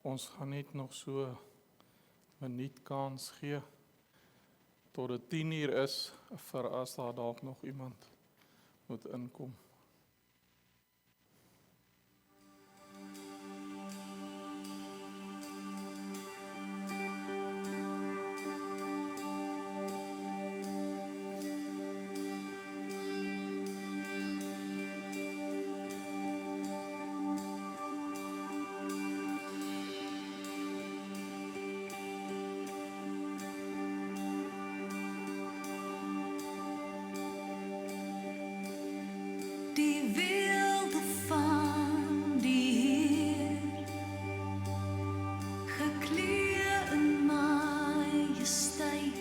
Ons gaan net nog so 'n minuut kans gee tot dit 10 uur is, vir as daar dalk nog iemand moet inkom. Die wilde van die Heer, gekleed in majesteit,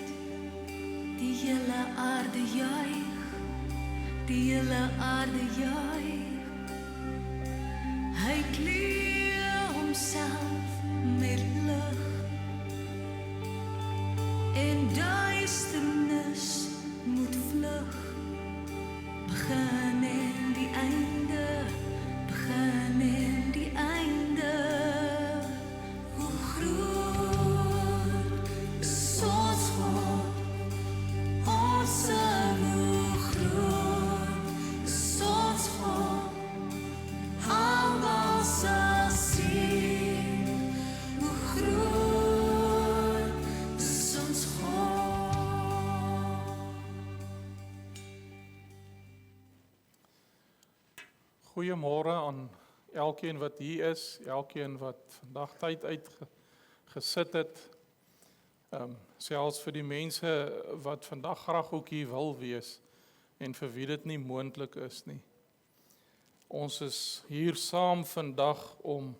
die hele aarde juig, die hele aarde juig. Hy kleed homself met lig, en duisternis moet vlug. Begin en die einde, begin en die einde. Hoe groot is ons God, ons sing hoe groot is ons God. Almal sal sien, hoe groot is ons God. Goeiemôre aan elkeen wat hier is, elkeen wat vandag tyd uitgesit het. Selfs vir die mense wat vandag graag ook hier wil wees en vir wie dit nie moontlik is nie. Ons is hier saam vandag om,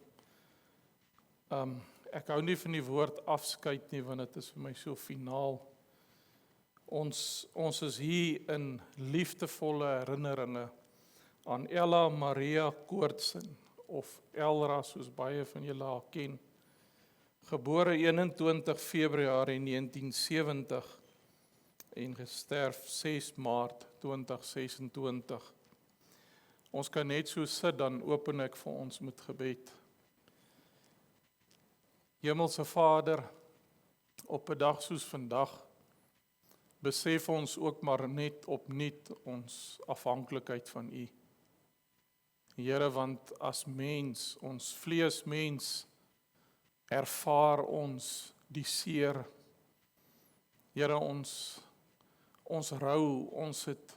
ek hou nie van die woord afskeid nie, want dit is vir my so finaal. Ons is hier in liefdevolle herinneringe aan Ella Maria Koortsen, of Elra, soos baie van julle haar ken, gebore 21 Februarie 1970 en gesterf 6 Maart 2026. Ons kan net so sit, dan open ek vir ons met gebed. Hemelse Vader, op 'n dag soos vandag, besef ons ook maar net opnuut ons afhanklikheid van U. Here, want as mens, ons vleesmens, ervaar ons die seer. Here, ons rou, ons het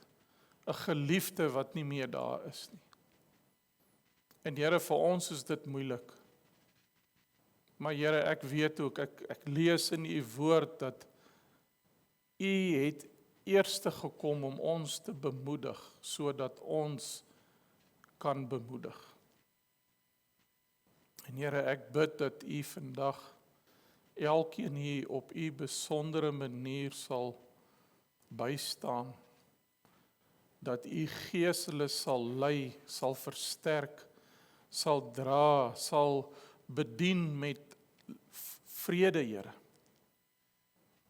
'n geliefde wat nie meer daar is nie. En Here, vir ons is dit moeilik. Maar Here, ek weet ook, ek lees in U woord dat U het eerste gekom om ons te bemoedig, sodat ons kan bemoedig. En Here, ek bid dat U vandag elkeen hier op U besondere manier sal bystaan, dat U Gees hulle sal lei, sal versterk, sal dra, sal bedien met vrede, Here.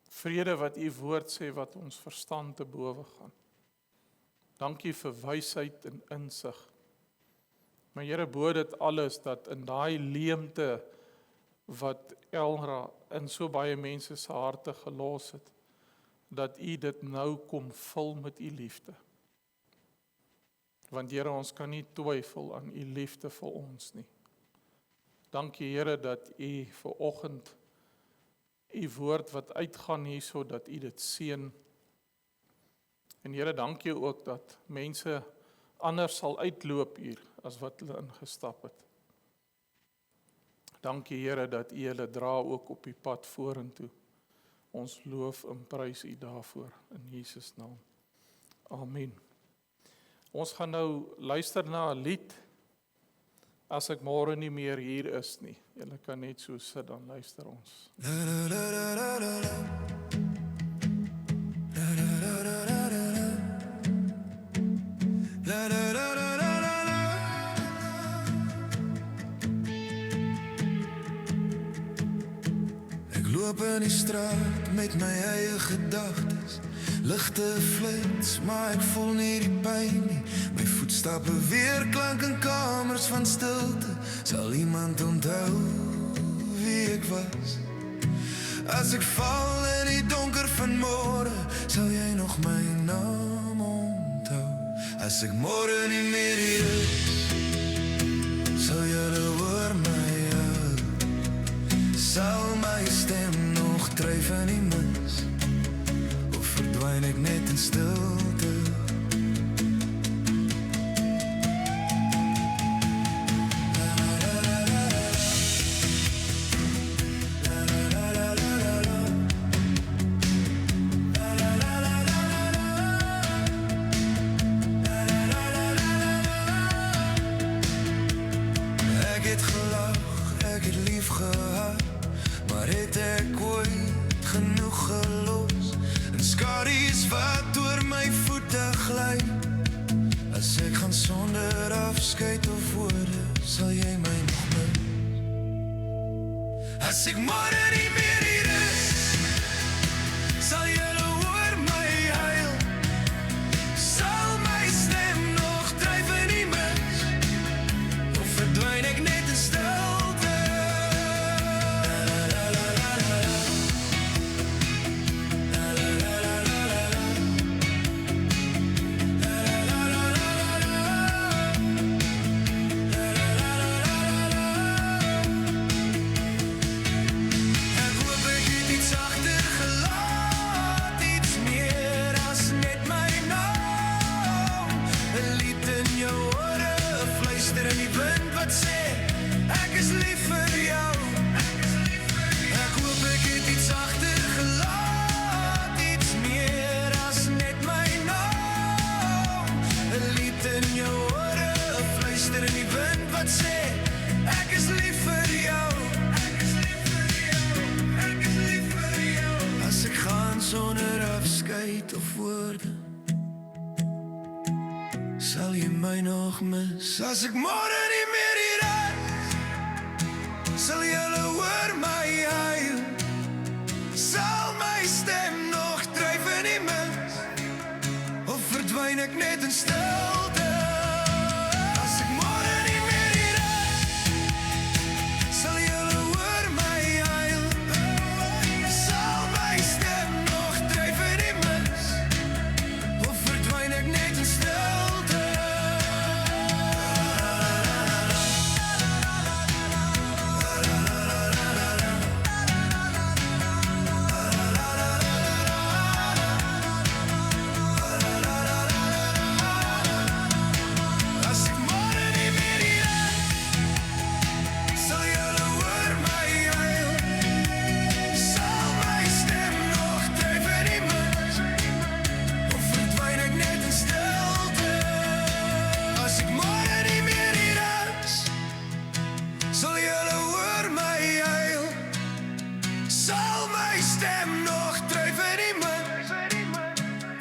Vrede wat U woord sê, wat ons verstand te bowe gaan. Dankie vir wysheid en insig. Maar Here, bo dit alles, dat in daai leemte wat Elra in so baie mense se harte gelos het, dat U dit nou kom vul met U liefde. Want Here, ons kan nie twyfel aan U liefde vir ons nie. Dankie Here dat U vanoggend U woord wat uitgaan hierso, dat U dit seën. En Here, dankie ook dat mense anders sal uitloop hier as wat hulle ingestap het. Dankie Here dat U hulle dra ook op die pad vorentoe. Ons loof en prys U daarvoor in Jesus naam. Amen. Ons gaan nou luister na 'n lied. As ek môre nie meer hier is nie. Julle kan net so sit, dan luister ons. Ek loop in die straat met my eie gedagtes. Ligte flits, maar ek voel nie die pyn nie. My voetstappe weer klank in kamers van stilte. Sal iemand onthou ek was. As ek val in die donker van môre, sal jy nog my naam onthou. As ek môre nie meer hier is, sal julle hoor my hou. Sal my stem nog dryf in die mis, of verdwyn ek net in stilte? As ek môre nie meer hier is, sal julle hoor my huil. Sal my stem nog dryf in die mis, of verdwyn ek net in stilte? Sonder afskeid of woorde, sal jy my nog mis. As ek môre nie meer hier is, sal julle hoor my huil. Sal my stem nog dryf in die mis, of verdwyn ek net in stilte? As ek môre nie meer hier is, sal julle hoor my huil. Sal my stem nog dryf in die mis, of verdwyn ek net in stilte? As ek môre nie meer hier is, sal julle hoor my huil. Sal my stem nog dryf in die mis, of verdwyn ek net in stilte? As ek môre nie meer hier is, sal julle hoor my huil. Sal my stem nog dryf in die mis,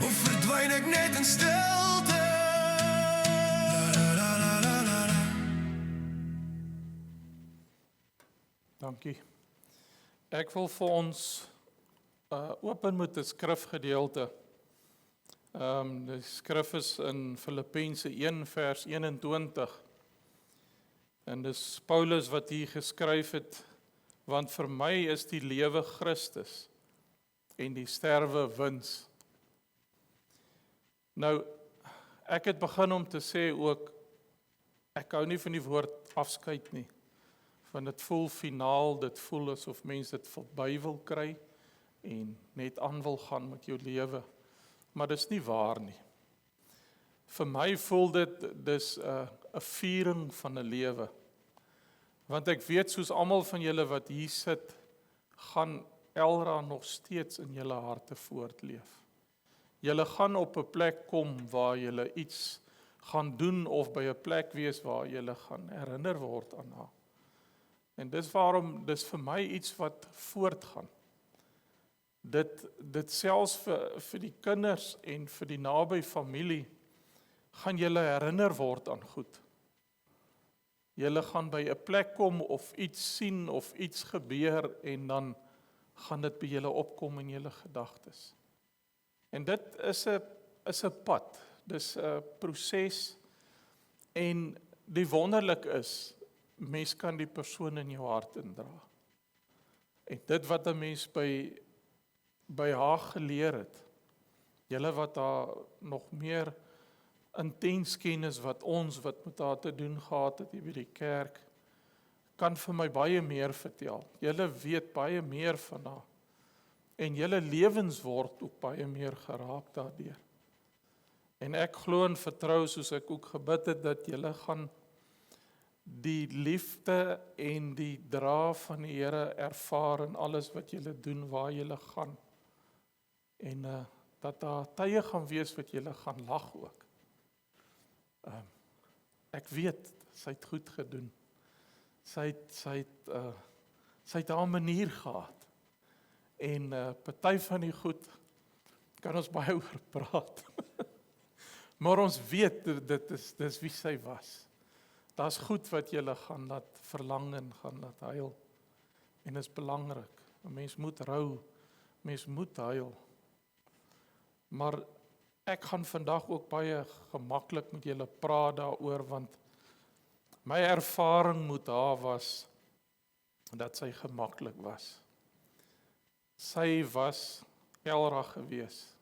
of verdwyn ek net in stilte? Dankie. Ek wil vir ons open met 'n skrifgedeelte. Die skrif is in Filippense 1 vers 21. En dis Paulus wat hier geskryf het, want vir my is die lewe Christus en die sterwe wins. Nou, ek het begin om te sê ook, ek hou nie van die woord afskeid nie, want dit voel finaal, dit voel asof mense dit verby wil kry, en net aan wil gaan met jou lewe, maar dis nie waar nie. Vir my voel dit, dis 'n viering van 'n lewe, want ek weet soos almal van julle wat hier sit, gaan Elra nog steeds in julle harte voortleef. Julle gaan op 'n plek kom waar julle iets gaan doen of by 'n plek wees waar julle gaan herinner word aan haar. En dis waarom, dis vir my iets wat voortgaan. Dit selfs vir die kinders en vir die naby familie, gaan julle herinner word aan goed. Julle gaan by 'n plek kom of iets sien of iets gebeur en dan gaan dit by julle opkom in julle gedagtes. En dit is 'n pad, dis 'n proses en die wonderlik is, mens kan die persoon in jou hart indra. En dit wat 'n mens by haar geleer het, julle wat haar nog meer intens kennis wat met haar te doen gehad het hier by die kerk, kan vir my baie meer vertel. Julle weet baie meer van haar. En julle lewens word ook baie meer geraak daardeur. En ek glo en vertrou, soos ek ook gebid het, dat julle gaan die liefde en die dra van die Here ervaar in alles wat julle doen, waar julle gaan. En dat daar tye gaan wees wat julle gaan lag ook. Ek weet, sy het goed gedoen. Sy het haar manier gehad. En party van die goed kan ons baie oor praat. Maar ons weet, dis wie sy was. Daar's goed wat julle gaan laat verlang en gaan laat huil. En is belangrik. 'n Mens moet rou, mens moet huil. Maar ek gaan vandag ook baie gemaklik met julle praat daaroor, want my ervaring met haar was dat sy gemaklik was. Sy was Elra gewees,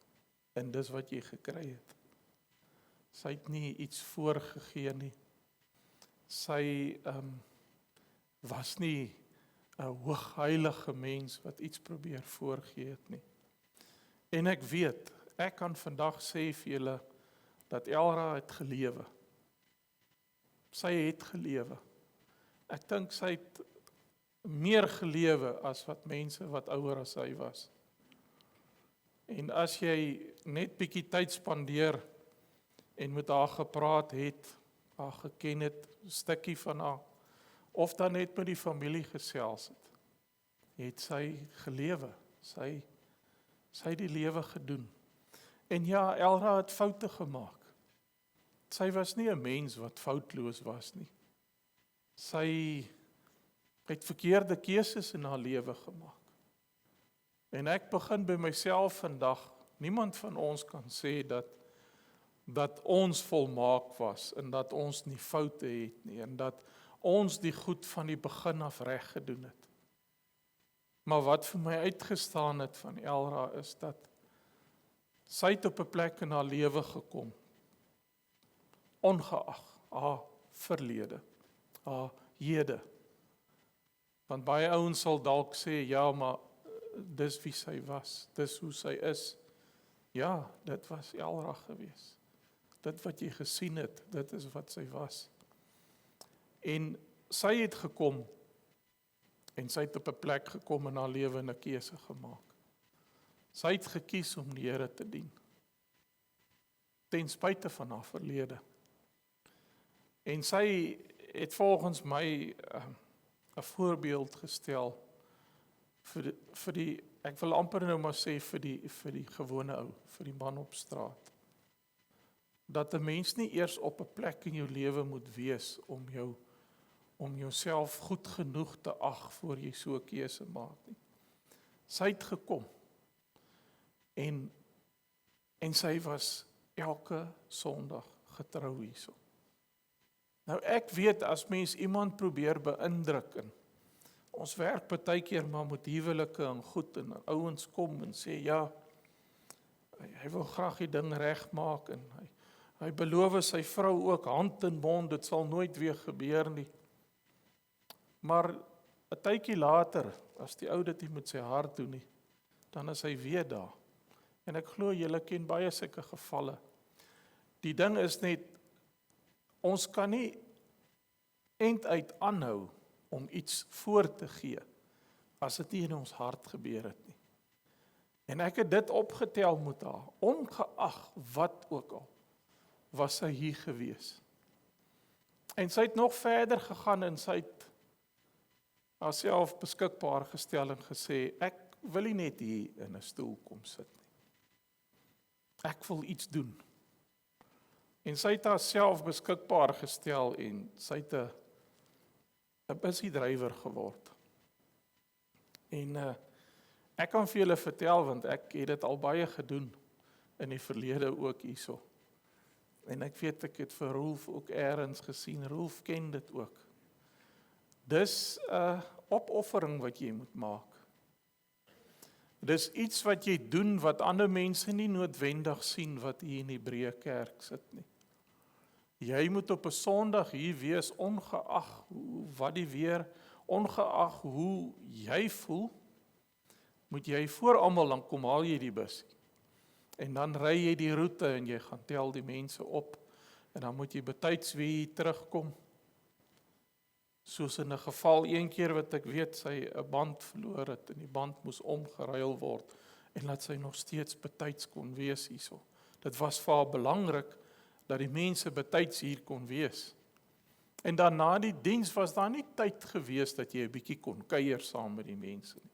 en dis wat jy gekry het. Sy het nie iets voorgegee nie. Sy was nie 'n hoogheilige mens wat iets probeer voorgee het nie. En ek weet, ek kan vandag sê vir julle, dat Elra het gelewe. Sy het gelewe. Ek dink sy het meer gelewe as wat mense wat ouer as sy was. En as jy net bietjie tyd spandeer en met haar gepraat het, haar geken het, 'n stukkie van haar, of dan net met die familie gesels het sy gelewe. Sy het die lewe gedoen. En ja, Elra het foute gemaak. Sy was nie 'n mens wat foutloos was nie. Sy het verkeerde keuses in haar lewe gemaak. En ek begin by myself vandag, niemand van ons kan sê dat ons volmaak was, en dat ons nie foute het nie, en dat ons die goed van die begin af reg gedoen het. Maar wat vir my uitgestaan het van Elra is dat sy het op 'n plek in haar lewe gekom, ongeag haar verlede, haar hede. Want baie ouens sal dalk sê, ja, maar dis wie sy was, dis hoe sy is. Ja, dit was Elra gewees. Dit wat jy gesien het, dit is wat sy was. En sy het gekom, en sy het op 'n plek gekom in haar lewe en 'n keuse gemaak. Sy het gekies om die Here te dien, ten spyte van haar verlede. En sy het volgens my 'n voorbeeld gestel vir die, ek wil amper nou maar sê vir die gewone ou, vir die man op straat. Dat 'n mens nie eers op 'n plek in jou lewe moet wees om jouself goed genoeg te ag voor jy so 'n keuse maak nie. Sy het gekom en sy was elke Sondag getrou hierso. Nou ek weet, as mens iemand probeer beïndruk, en ons werk partykeer maar met huwelike en goed, en ouens kom en sê, ja, hy wil graag die ding regmaak, en hy beloof sy vrou ook hand en mond, dit sal nooit weer gebeur nie. Maar 'n tydjie later, as die ou dit nie met sy hart doen nie, dan is hy weer daar. En ek glo julle ken baie sulke gevalle. Die ding is net, ons kan nie einduit aanhou om iets voor te gee, as dit nie in ons hart gebeur het nie. En ek het dit opgetel met haar, ongeag wat ook al, was sy hier gewees. En sy het nog verder gegaan, en sy het haarself beskikbaar gestel en gesê, ek wil nie net hier in 'n stoel kom sit nie. Ek wil iets doen. En sy het haarself beskikbaar gestel, en sy het 'n bussiedrywer geword. En ek kan vir julle vertel, want ek het dit al baie gedoen, in die verlede ook hierso. En ek weet, ek het vir Rolf ook eers gesien, Rolf ken dit ook. Dis 'n opoffering wat jy moet maak. Dis iets wat jy doen wat ander mense nie noodwendig sien wat hier in die Hebreë kerk sit nie. Jy moet op 'n Sondag hier wees, ongeag wat die weer, ongeag hoe jy voel, moet jy voor almal, dan kom haal jy die bus. En dan ry jy die roete en jy gaan tel die mense op. En dan moet jy betyds weer terugkom. Soos in 'n geval een keer wat ek weet, sy 'n band verloor het en die band moes omgeruil word en laat sy nog steeds betyds kon wees hierso. Dit was vir haar belangrik dat die mense betyds hier kon wees. En dan na die diens was daar nie tyd gewees dat jy 'n bietjie kon kuier saam met die mense nie.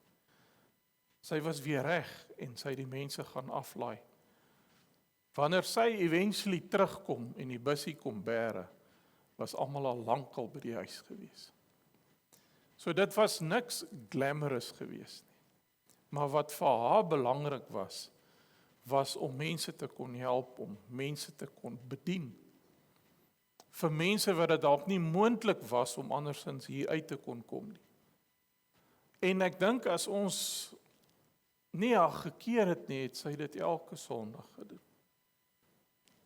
Sy was weer reg en sy het die mense gaan aflaai. Wanneer sy eventually terugkom en die bussie kom bære, was almal al lankal by die huis gewees. So dit was niks glamorous gewees nie. Maar wat vir haar belangrik was om mense te kon help, om mense te kon bedien. Vir mense wat dit dalk nie moontlik was om andersins hier uit te kon kom nie. En ek dink as ons nie haar gekeer het nie, het sy dit elke Sondag gedoen.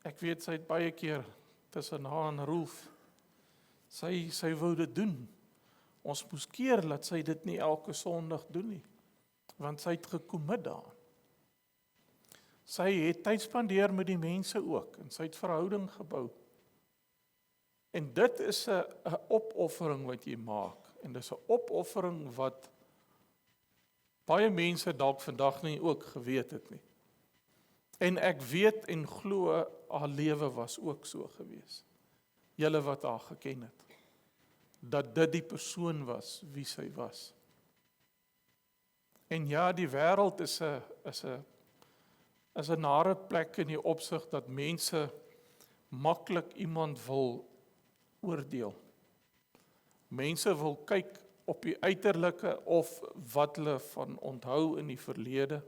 Ek weet sy het baie keer tussen haar en Rolf, sy wou dit doen. Ons moes keer dat sy dit nie elke Sondag doen nie, want sy het gekommit daaraan. Sy het tyd spandeer met die mense ook, en sy het verhouding gebou. En dit is 'n opoffering wat jy maak, en dis 'n opoffering wat baie mense dalk vandag nie ook geweet het nie. En ek weet en glo haar lewe was ook so gewees. Julle wat haar geken het, dat dit die persoon was wie sy was. En ja, die wêreld is 'n nare plek in die opsig dat mense maklik iemand wil oordeel. Mense wil kyk op die uiterlike of wat hulle van onthou in die verlede.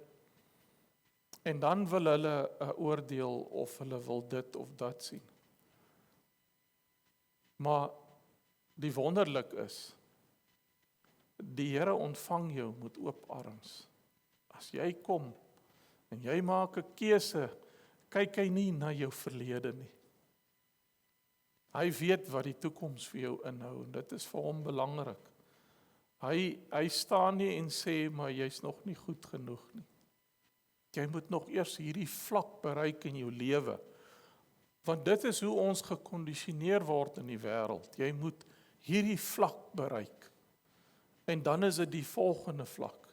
En dan wil hulle 'n oordeel of hulle wil dit of dat sien. Maar die wonderlik is, die Here ontvang jou met oop arms. As jy kom en jy maak 'n keuse, kyk hy nie na jou verlede nie. Hy weet wat die toekoms vir jou inhou en dit is vir hom belangrik. Hy staan nie en sê, maar jy's nog nie goed genoeg nie. Jy moet nog eers hierdie vlak bereik in jou lewe. Want dit is hoe ons gekondisioneer word in die wêreld. Jy moet hierdie vlak bereik. En dan is dit die volgende vlak.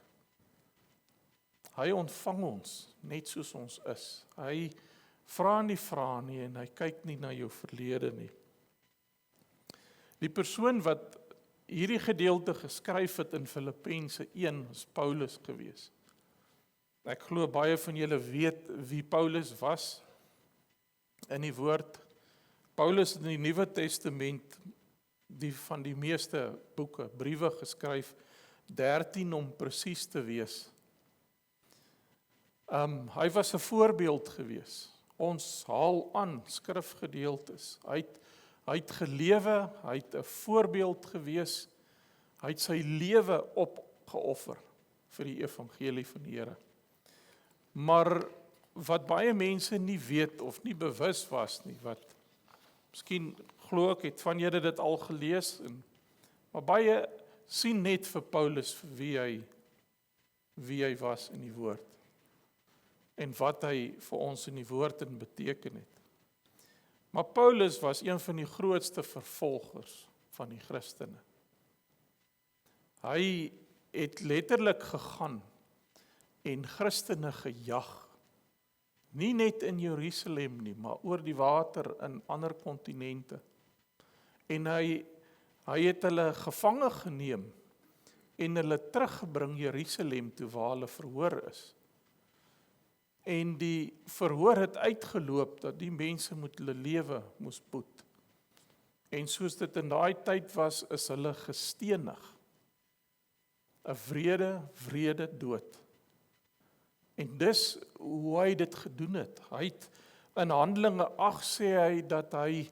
Hy ontvang ons net soos ons is. Hy vra nie vrae nie en hy kyk nie na jou verlede nie. Die persoon wat hierdie gedeelte geskryf het in Filippense 1 is Paulus gewees. Ek glo baie van julle weet wie Paulus was in die woord. Paulus in die Nuwe Testament, die van die meeste boeke, briewe geskryf, 13 om presies te wees. Hy was 'n voorbeeld gewees. Ons haal aan skrifgedeeltes. Hy het gelewe, hy het 'n voorbeeld gewees. Hy het sy lewe opgeoffer vir die evangelie van die Here. Maar wat baie mense nie weet of nie bewus was nie, wat miskien glo ek het van julle dit al gelees, maar baie sien net vir Paulus wie hy was in die woord en wat hy vir ons in die woord in beteken het. Maar Paulus was een van die grootste vervolgers van die Christene. Hy het letterlik gegaan en Christene gejag. Nie net in Jerusalem nie, maar oor die water in ander kontinente. En hy het hulle gevange geneem en hulle teruggebring Jerusalem toe waar hulle verhoor is. En die verhoor het uitgeloop dat die mense moet hulle lewe moes boet. En soos dit in daai tyd was, is hulle gestenig. 'n wrede dood. En dis hoe hy dit gedoen het. Hy het in Handelinge 8 sê hy dat hy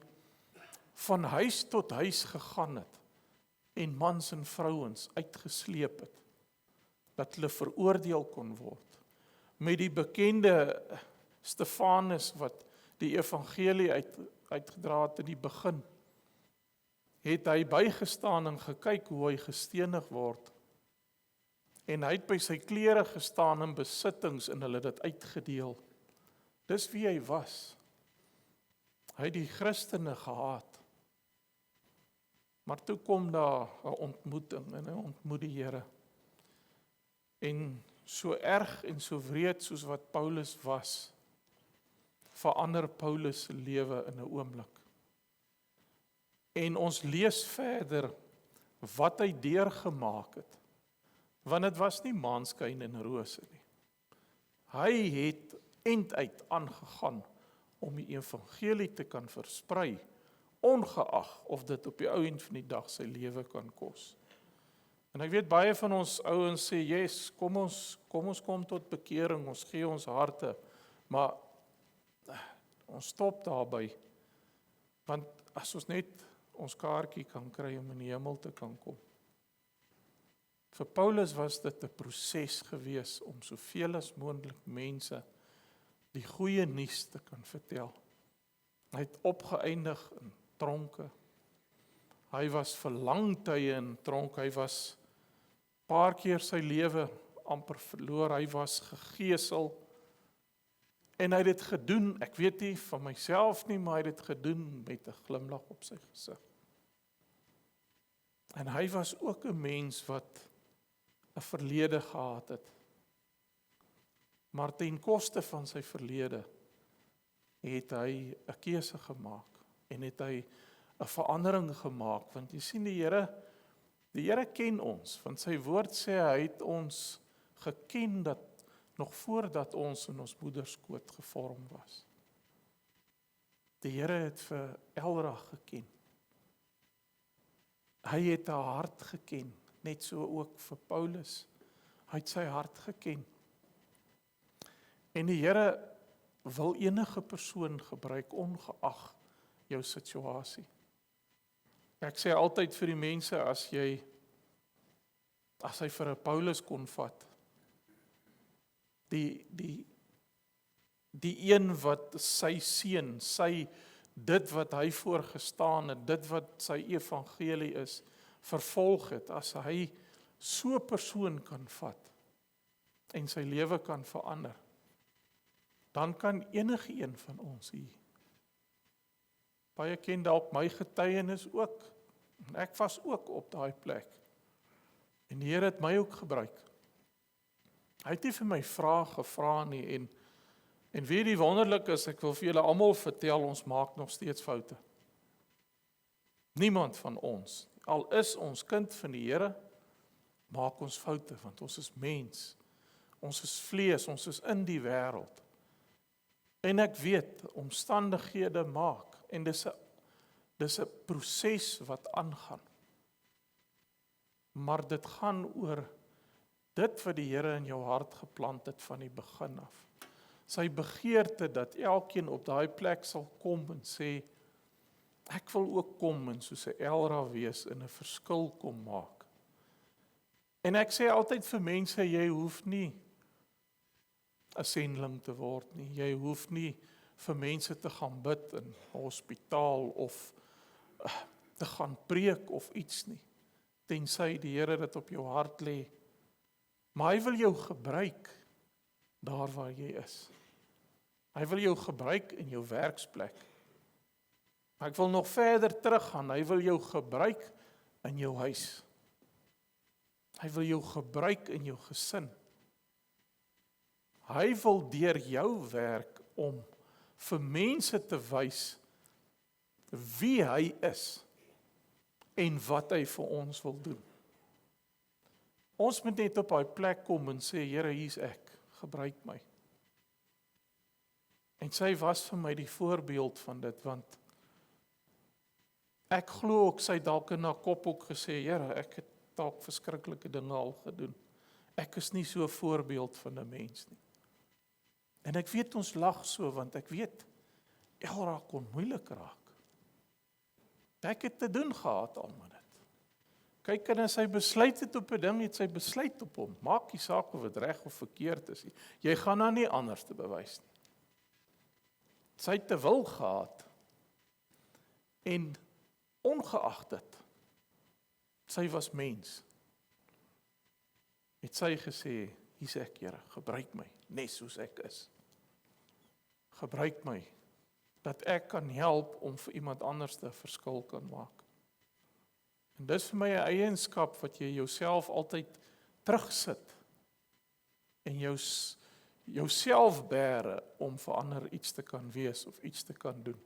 van huis tot huis gegaan het en mans en vrouens uitgesleep het. dat hulle veroordeel kon word. Met die bekende Stefanus wat die evangelie uitgedra het in die begin, het hy bygestaan en gekyk hoe hy gestenig word. En hy het by sy klere gestaan in besittings en hulle dit uitgedeel. Dis wie hy was. Hy het die Christene gehaat. Maar toe kom daar 'n ontmoeting en hy ontmoet die Here. En so erg en so wreed soos wat Paulus was, verander Paulus se lewe in 'n oomblik. En ons lees verder wat hy deurgemaak het. Want dit was nie maanskyn en rose nie. Hy het enduit aangegaan om die evangelie te kan versprei, ongeag of dit op die ou end van die dag sy lewe kan kos. En ek weet baie van ons ouens sê, yes, kom ons kom tot bekering, ons gee ons harte, maar ons stop daarby, want as ons net ons kaartjie kan kry om in die hemel te kan kom. Vir Paulus was dit 'n proses gewees om soveel as moontlik mense die goeie nuus te kan vertel. Hy het opgeëindig in tronke. Hy was vir lang tye in tronk. Hy was paar keer sy lewe amper verloor. Hy was gegeesel. En hy het dit gedoen, ek weet nie van myself nie, maar hy het dit gedoen met 'n glimlag op sy gesig. En hy was ook 'n mens wat 'n verlede gehad het. Maar ten koste van sy verlede het hy 'n keuse gemaak en het hy 'n verandering gemaak, want jy sien die Here ken ons, want sy woord sê hy het ons geken dat nog voordat ons in ons moederskoot gevorm was. Die Here het vir Elra geken. Hy het haar hart geken, net so ook vir Paulus. Hy het sy hart geken. En die Here wil enige persoon gebruik, ongeag jou situasie. Ek sê altyd vir die mense, as hy vir 'n Paulus kon vat, die een wat sy seun, dit wat hy voorgestaan het, dit wat sy evangelie is, vervolg het, as hy so 'n persoon kan vat en sy lewe kan verander, dan kan enige een van ons hier. Baie ken dalk my getuienis ook, en ek was ook op daai plek. En die Here het my ook gebruik. Hy het nie vir my vrae gevra nie, en weet die wonderlik is, ek wil vir julle almal vertel, ons maak nog steeds foute. Niemand van ons, al is ons kind van die Here, maak ons foute, want ons is mens, ons is vlees, ons is in die wêreld. En ek weet, omstandighede maak, en dis 'n proses wat aangaan. Maar dit gaan oor dit wat die Here in jou hart geplant het van die begin af. Sy begeerte dat elkeen op daai plek sal kom en sê, ek wil ook kom en soos 'n Elra wees en 'n verskil kom maak. En ek sê altyd vir mense, jy hoef nie 'n sending te word nie. Jy hoef nie vir mense te gaan bid in 'n hospitaal of te gaan preek of iets nie. Tensy die Here dit op jou hart lê. Maar hy wil jou gebruik daar waar jy is. Hy wil jou gebruik in jou werksplek. Maar ek wil nog verder teruggaan. Hy wil jou gebruik in jou huis. Hy wil jou gebruik in jou gesin. Hy wil deur jou werk om vir mense te wys wie hy is en wat hy vir ons wil doen. Ons moet net op daai plek kom en sê, Here, hier's ek, gebruik my. En sy was vir my die voorbeeld van dit, want ek glo ook sy dalk in haar kop ook gesê, Here, ek het dalk verskriklike dinge al gedoen. Ek is nie so 'n voorbeeld van 'n mens nie. En ek weet ons lag so, want ek weet, Elra kon moeilik raak. Ek het te doen gehad al met dit. Kyk, en as hy besluit het op 'n ding, het sy besluit op hom. Maak nie saak of dit reg of verkeerd is nie. Jy gaan haar nie anders te bewys nie. Sy het te wil gehad. En ongeag dit, sy was mens. Het sy gesê, hier's ek, Here, gebruik my, net soos ek is. Gebruik my, dat ek kan help om vir iemand anders 'n verskil kan maak. En dis vir my 'n eienskap wat jy jouself altyd terugsit en jouself bære om vir ander iets te kan wees of iets te kan doen.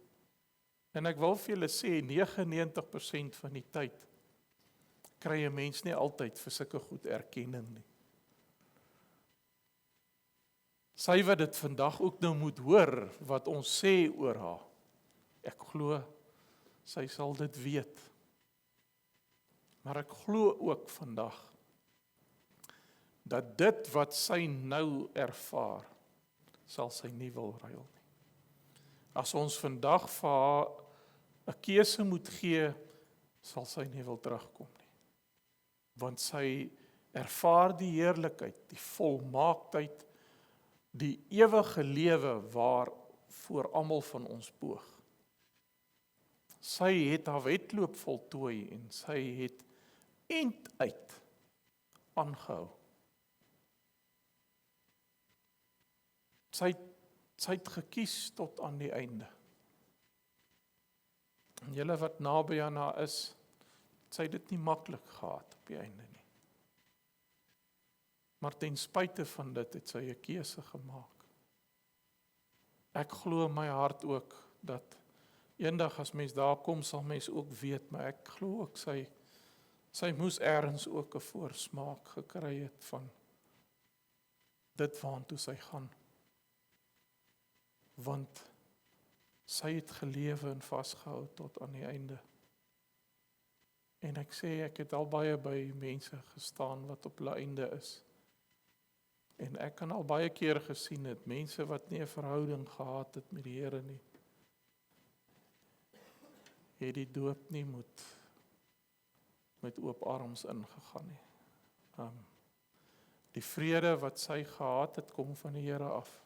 En ek wil vir julle sê, 99% van die tyd kry 'n mens nie altyd vir sulke goed erkenning nie. Sy wat dit vandag ook nou moet hoor, wat ons sê oor haar. Ek glo, sy sal dit weet. Maar ek glo ook vandag, dat dit wat sy nou ervaar, sal sy nie wil ruil nie. As ons vandag vir haar 'n keuse moet gee, sal sy nie wil terugkom nie. Want sy ervaar die heerlikheid, die volmaaktheid, die ewige lewe waar voor almal van ons boog. Sy het haar wedloop voltooi en sy het eind uit aangehou. Sy het gekies tot aan die einde. En julle wat naby aan haar is, sy het dit nie maklik gehad op die einde nie. Maar ten spyte van dit het sy 'n keuse gemaak. Ek glo in my hart ook dat eendag as mens daar kom, sal mens ook weet, maar ek glo ook sy moes ergens ook 'n voorsmaak gekry het van dit waartoe sy gaan. Want sy het gelewe en vasgehou tot aan die einde. En ek sê, ek het al baie by mense gestaan wat op hulle einde is. En ek kan al baie keer gesien het, mense wat nie 'n verhouding gehad het met die Here nie, het die doop nie met oop arms ingegaan nie. Die vrede wat sy gehad het, kom van die Here af.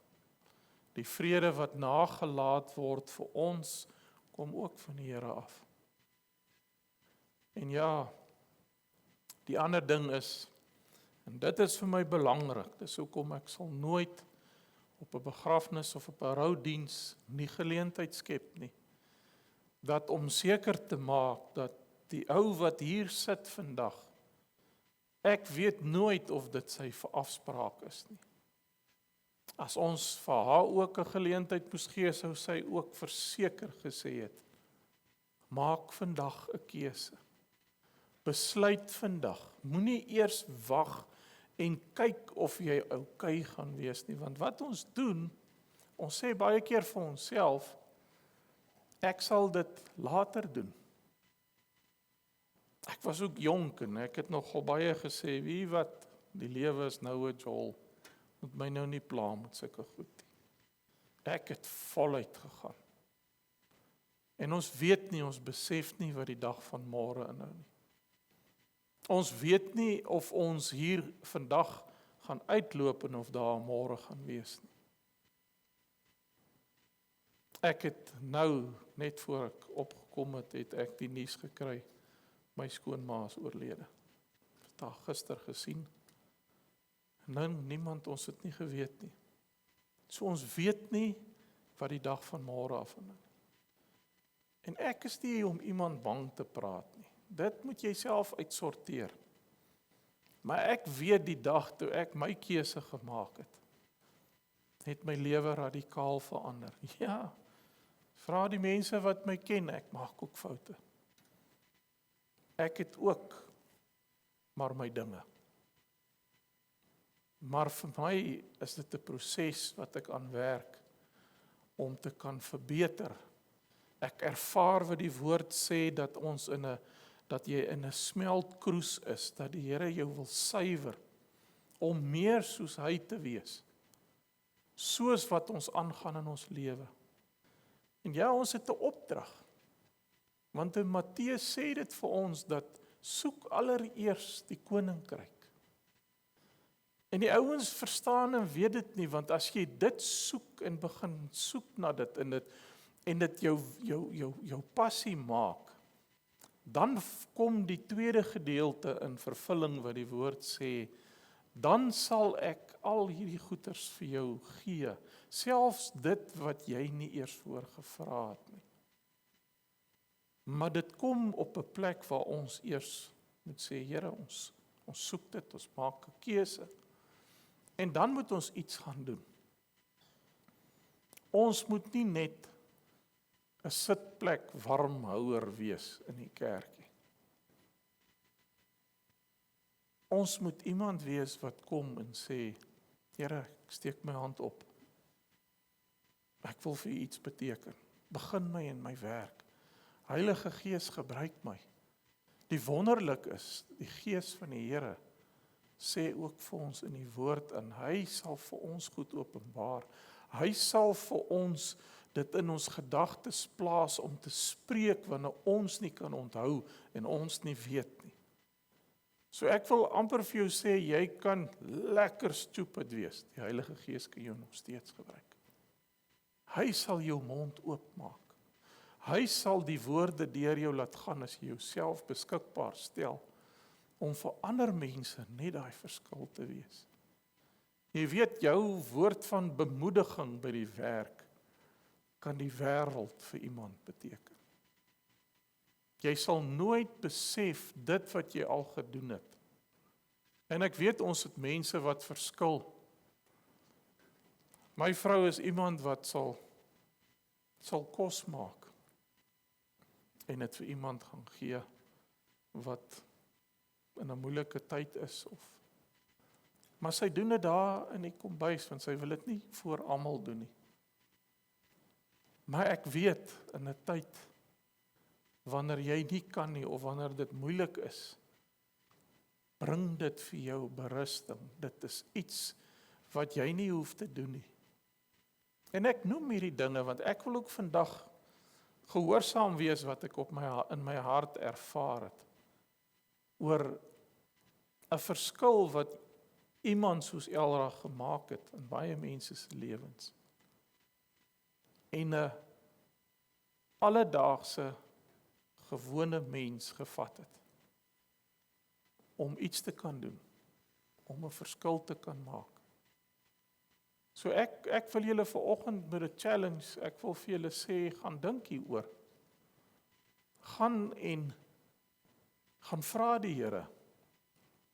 Die vrede wat nagelaat word vir ons, kom ook van die Here af. En ja, die ander ding is, en dit is vir my belangrik, dis hoekom ek sal nooit op 'n begrafnis of op 'n roudiens nie geleentheid skep nie, dat om seker te maak, dat die ou wat hier sit vandag, ek weet nooit of dit sy afspraak is nie. As ons vir haar ook 'n geleentheid moes gee, sou sy ook verseker gesê het, maak vandag 'n keuse. Besluit vandag. Moenie eers wag en kyk of jy okay gaan wees nie, want wat ons doen, ons sê baie keer vir onsself, ek sal dit later doen. Ek was ook jonk en ek het nogal baie gesê, wie wat, die lewe is nou 'n jol, moet my nou nie pla met sulke goed nie. Ek het voluit gegaan. En ons weet nie, ons besef nie wat die dag van môre inhou nie. Ons weet nie of ons hier vandag gaan uitloop en of daar môre gaan wees nie. Ek het nou, net voor ek opgekom het ek die nuus gekry, my skoonma is oorlede. Ek het haar gister gesien. En nou niemand, ons het nie geweet nie. So ons weet nie wat die dag van môre afhang. En ek is nie om iemand bang te praat nie. Dit moet jy self uitsorteer. Maar ek weet die dag toe ek my keuse gemaak het my lewe radikaal verander. Ja, vra die mense wat my ken, ek maak ook foute. Ek het ook maar my dinge. Maar vir my is dit 'n proses wat ek aan werk om te kan verbeter. Ek ervaar wat die woord sê dat ons dat jy in 'n smeltkroes is, dat die Here jou wil suiwer om meer soos hy te wees. Soos wat ons aangaan in ons lewe. En ja, ons het 'n opdrag. Want in Matteus sê dit vir ons dat soek allereers die koninkryk. En die ouens verstaan en weet dit nie, want as jy dit soek en begin soek na dit en dit jou passie maak, dan kom die tweede gedeelte in vervulling wat die woord sê, dan sal ek al hierdie goeders vir jou gee, selfs dit wat jy nie eers voorgevra het nie. Maar dit kom op 'n plek waar ons eers moet sê, Here, ons soek dit, ons maak 'n keuse. En dan moet ons iets gaan doen. Ons moet nie net 'n sitplek warmhouer wees in die kerk nie. Ons moet iemand wees wat kom en sê, Here, ek steek my hand op. Ek wil vir U iets beteken. Begin my in my werk. Heilige Gees, gebruik my. Die wonderlik is, die Gees van die Here sê ook vir ons in die woord, en hy sal vir ons goed openbaar. Hy sal vir ons dit in ons gedagtes plaas om te spreek wanneer ons nie kan onthou en ons nie weet nie. So ek wil amper vir jou sê, jy kan lekker stupid wees. Die Heilige Gees kan jou nog steeds gebruik. Hy sal jou mond oopmaak. Hy sal die woorde deur jou laat gaan as jy jouself beskikbaar stel om vir ander mense net daai verskil te wees. Jy weet, jou woord van bemoediging by die werk kan die wêreld vir iemand beteken. Jy sal nooit besef dit wat jy al gedoen het. En ek weet ons het mense wat verskil. My vrou is iemand wat sal kos maak en dit vir iemand gaan gee wat in 'n moeilike tyd is maar sy doen dit daar in die kombuis want sy wil dit nie voor almal doen nie. Maar ek weet in 'n tyd wanneer jy nie kan nie of wanneer dit moeilik is, bring dit vir jou berusting. Dit is iets wat jy nie hoef te doen nie. En ek noem hierdie dinge want ek wil ook vandag gehoorsaam wees wat ek in my hart ervaar het oor 'n verskil wat iemand soos Elra gemaak het in baie mense se lewens. En 'n alledaagse gewone mens gevat het om iets te kan doen, om 'n verskil te kan maak. So ek wil julle vanoggend met 'n challenge, ek wil vir julle sê, gaan dink hieroor. Gaan vra die Here,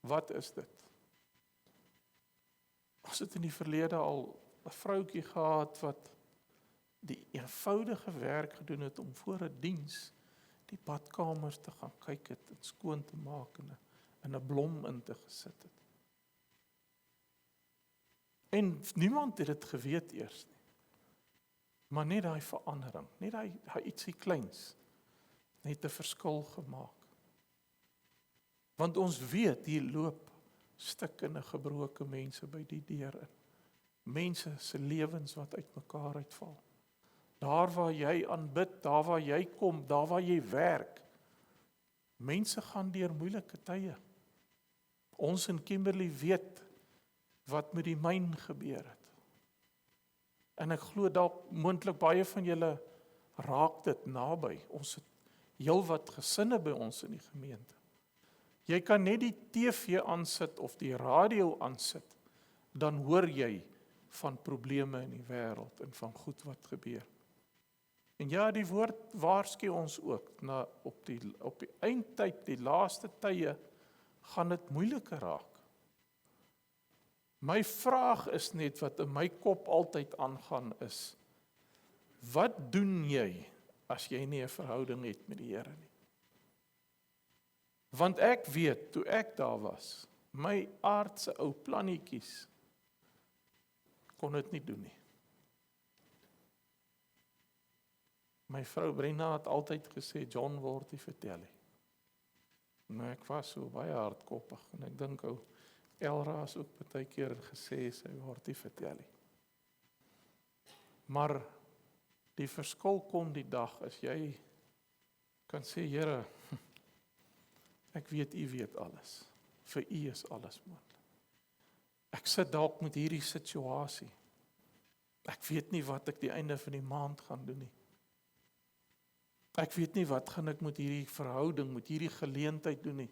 wat is dit? Ons het in die verlede al 'n vroutjie gehad wat die eenvoudige werk gedoen het om voor 'n diens die badkamers te gaan kyk het en skoon te maak en 'n blom in te gesit het. En niemand het dit geweet eers nie. Maar net daai verandering, net daai ietsie kleins, net 'n verskil gemaak. Want ons weet, hier loop stikkende gebroke mense by die deur in. Mense se lewens wat uitmekaar uitval. Daar waar jy aanbid, daar waar jy kom, daar waar jy werk. Mense gaan deur moeilike tye. Ons in Kimberley weet wat met die myn gebeur het. En ek glo dalk moontlik baie van julle raak dit naby. Ons het heelwat gesinne by ons in die gemeente. Jy kan net die TV aansit of die radio aansit, dan hoor jy van probleme in die wêreld en van goed wat gebeur. En ja, die woord waarsku ons ook op die eindtyd, die laaste tye, gaan dit moeiliker raak. My vraag is net wat in my kop altyd aangaan is, wat doen jy as jy nie 'n verhouding het met die Here nie? Want ek weet, toe ek daar was, my aardse ou plannetjies kon dit nie doen nie. My vrou Brenda het altyd gesê, John word nie vertel nie. Maar ek was so baie hardkoppig, en ek dink Elra is ook baie keer gesê, sy word nie vertel nie. Maar die verskil kom die dag, as jy kan sê, Here, Ek weet u weet alles. Vir u is alles moontlik. Ek sit dalk met hierdie situasie. Ek weet nie wat ek die einde van die maand gaan doen nie. Ek weet nie wat gaan ek met hierdie verhouding, met hierdie geleentheid doen nie.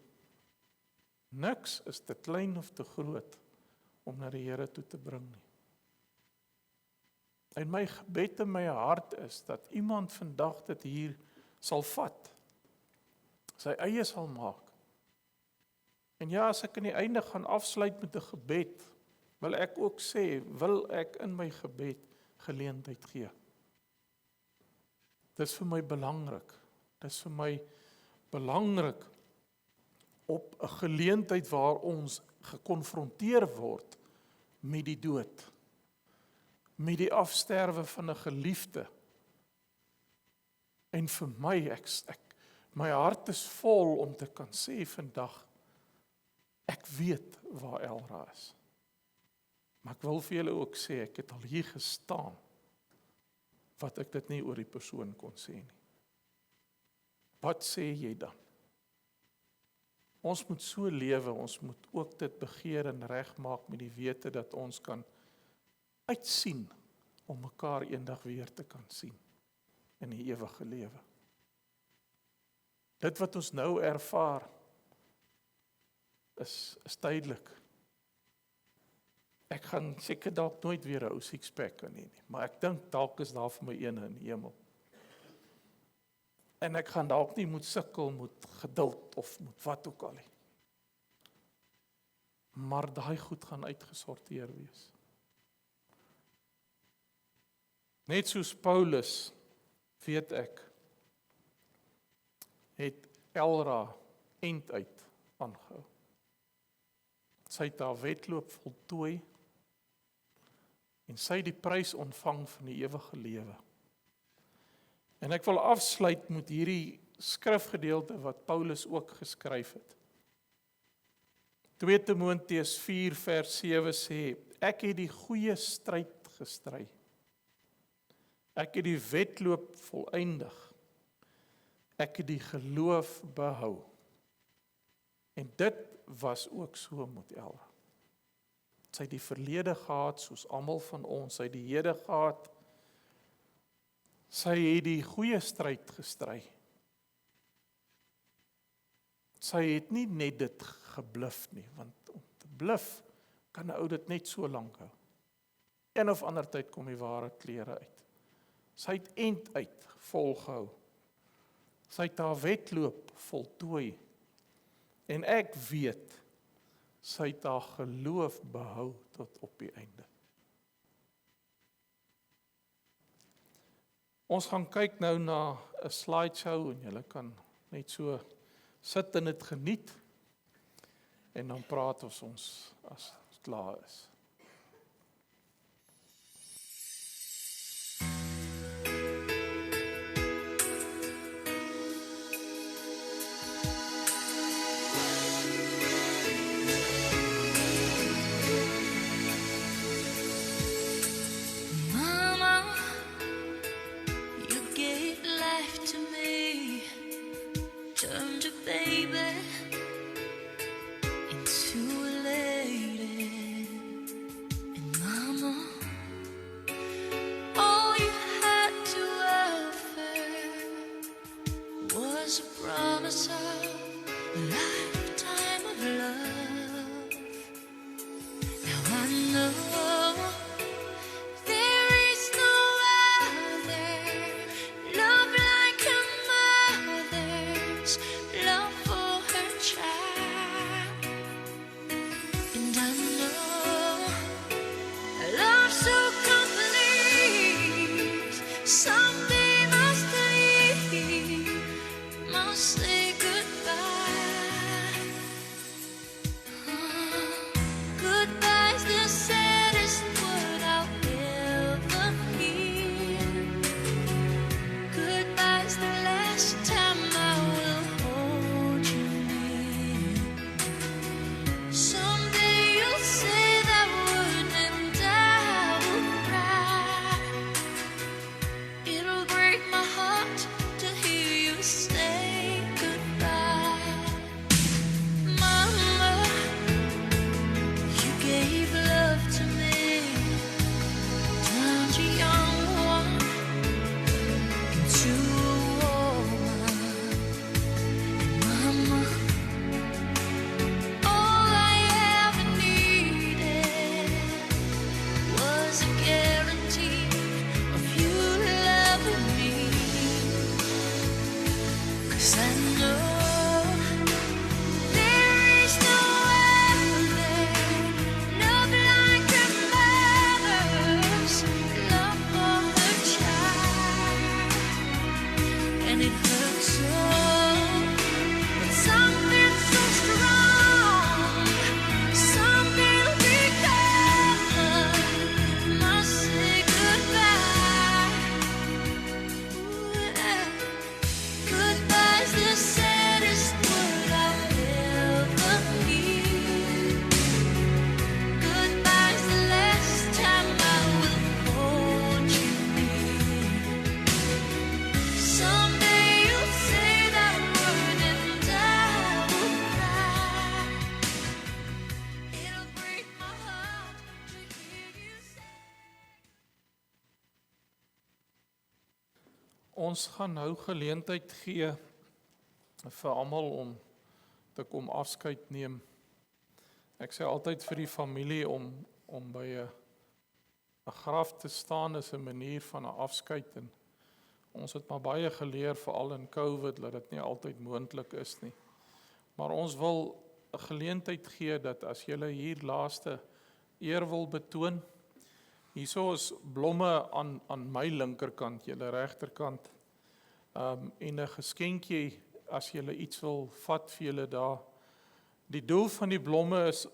Niks is te klein of te groot om na die Here toe te bring nie. En my gebed in my hart is dat iemand vandag dit hier sal vat. Sy eie sal maak. En ja, as ek aan die einde gaan afsluit met 'n gebed, wil ek ook sê, wil ek in my gebed geleentheid gee. Dis vir my belangrik. Dis vir my belangrik op 'n geleentheid waar ons gekonfronteer word met die dood, met die afsterwe van 'n geliefde. En vir my, my hart is vol om te kan sê vandag, ek weet waar Elra is. Maar ek wil vir julle ook sê, ek het al hier gestaan, wat ek dit nie oor die persoon kon sê nie. Wat sê jy dan? Ons moet so lewe, ons moet ook dit begeer en regmaak met die wete dat ons kan uitsien om mekaar eendag weer te kan sien in die ewige lewe. Dit wat ons nou ervaar is tydelik. Ek gaan seker dalk nooit weer 'n ou sixpack kan hê nie, maar ek dink dalk is daar vir my een in die hemel. En ek gaan dalk nie moet sukkel met geduld of met wat ook al nie. Maar daai goed gaan uitgesorteer wees. Net soos Paulus, weet ek, het Elra end uit aangehou. Sy het haar wedloop voltooi en sy het die prys ontvang van die ewige lewe. En ek wil afsluit met hierdie skrifgedeelte wat Paulus ook geskryf het. 2 Timoteus 4 vers 7 sê, ek het die goeie stryd gestry. Ek het die wedloop volëindig. Ek het die geloof behou. En dit was ook so met Elra. Sy het die verlede gehad, soos almal van ons, sy het die hede gehad. Sy het die goeie stryd gestry. Sy het nie net dit gebluf nie, want om te bluf kan 'n ou dit net so lank hou. Een of ander tyd kom die ware klere uit. Sy het end uit volgehou. Sy het haar wedloop voltooi. En ek weet, sy het haar geloof behou tot op die einde. Ons gaan kyk nou na 'n slideshow en julle kan net so sit en dit geniet. En dan praat ons as het klaar is. Goodbye's the last time I will hold 'Cause I know there is no other, love like a mother's love for her child, and it hurts so, but something so strong, something bigger must say goodbye. Goodbye's the saddest word I'll ever hear. Goodbye's the last time I will hold you near. Someday you'll say that word and I will cry. It'll break my heart to hear you say. Ons gaan nou geleentheid gee vir almal om te kom afskeid neem. Ek sê altyd vir die familie om by 'n graf te staan is 'n manier van 'n afskeid, en ons het maar baie geleer, veral in COVID, dat dit nie altyd moontlik is nie. Maar ons wil 'n geleentheid gee dat as jy hier laaste eer wil betoon, hierso is blomme aan my linkerkant, julle regterkant, en 'n geskenkie as julle iets wil vat vir julle daar. Die doel van die blomme is